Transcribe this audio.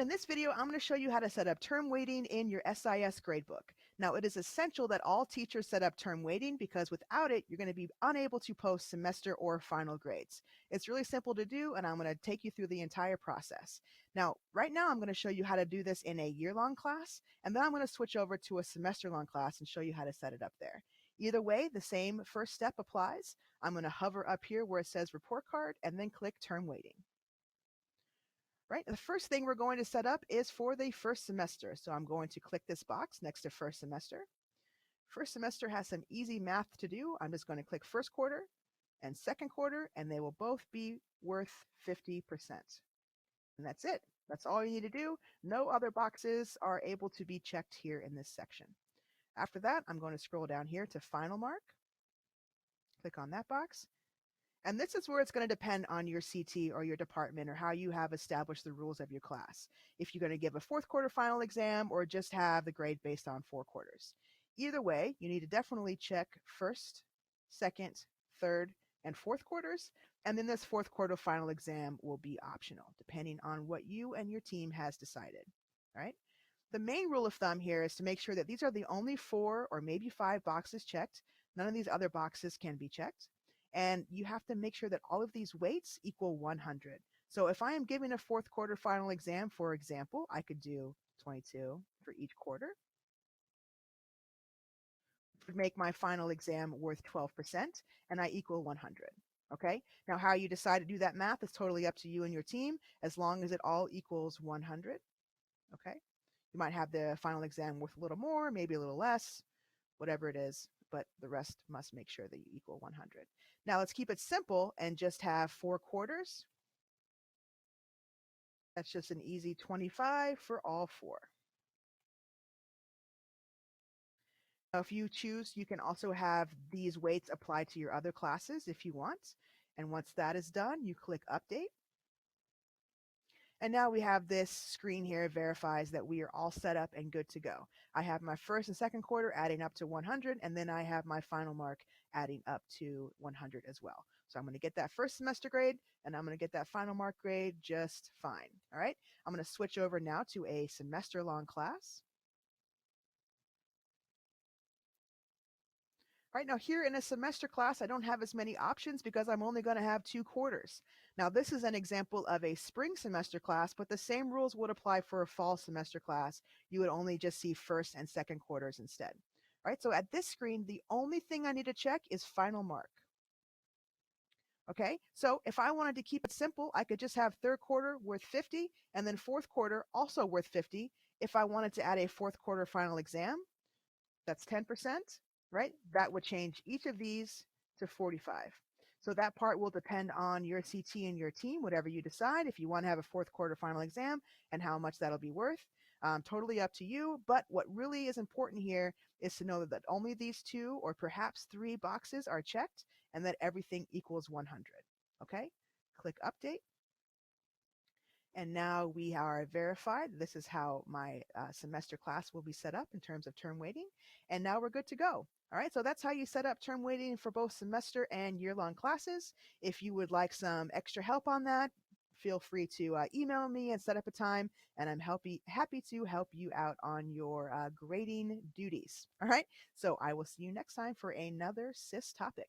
In this video, I'm going to show you how to set up term weighting in your SIS gradebook. Now, it is essential that all teachers set up term weighting because without it, you're going to be unable to post semester or final grades. It's really simple to do, and I'm going to take you through the entire process. Now, right now, I'm going to show you how to do this in a year-long class, and then I'm going to switch over to a semester-long class and show you how to set it up there. Either way, the same first step applies. I'm going to hover up here where it says report card and then click term weighting. Right, the first thing we're going to set up is for the first semester. So I'm going to click this box next to first semester. First semester has some easy math to do. I'm just going to click first quarter and second quarter, and they will both be worth 50%. And that's it. That's all you need to do. No other boxes are able to be checked here in this section. After that, I'm going to scroll down here to final mark. Click on that box. And this is where it's going to depend on your CT or your department or how you have established the rules of your class. If you're going to give a fourth quarter final exam or just have the grade based on 4 quarters. Either way, you need to definitely check first, second, third, and fourth quarters. And then this fourth quarter final exam will be optional, depending on what you and your team has decided. All right. The main rule of thumb here is to make sure that these are the only 4 or maybe 5 boxes checked. None of these other boxes can be checked. And you have to make sure that all of these weights equal 100. So if I am giving a fourth quarter final exam, for example, I could do 22 for each quarter. Which would make my final exam worth 12%, and I equal 100. Okay, now how you decide to do that math is totally up to you and your team, as long as it all equals 100. Okay, you might have the final exam worth a little more, maybe a little less, whatever it is, but the rest must make sure that you equal 100. Now let's keep it simple and just have 4 quarters. That's just an easy 25 for all 4. Now, if you choose, you can also have these weights applied to your other classes if you want. And once that is done, you click update. And now we have this screen here verifies that we are all set up and good to go. I have my first and second quarter adding up to 100, and then I have my final mark adding up to 100 as well. So I'm going to get that first semester grade, and I'm going to get that final mark grade just fine. All right, I'm going to switch over now to a semester-long class. Right now here in a semester class, I don't have as many options because I'm only going to have 2 quarters. Now this is an example of a spring semester class, but the same rules would apply for a fall semester class. You would only just see first and second quarters instead. All right, so at this screen, the only thing I need to check is final mark. Okay, so if I wanted to keep it simple, I could just have third quarter worth 50 and then fourth quarter also worth 50. If I wanted to add a fourth quarter final exam, that's 10%. Right? That would change each of these to 45. So that part will depend on your CT and your team, whatever you decide, if you want to have a fourth quarter final exam and how much that'll be worth. Totally up to you. But what really is important here is to know that only these 2 or perhaps 3 boxes are checked and that everything equals 100. Okay? Click update. And now we are verified. This is how my semester class will be set up in terms of term weighting. And now we're good to go. All right, so that's how you set up term weighting for both semester and year-long classes. If you would like some extra help on that, feel free to email me and set up a time, and I'm happy to help you out on your grading duties. All right, so I will see you next time for another SIS topic.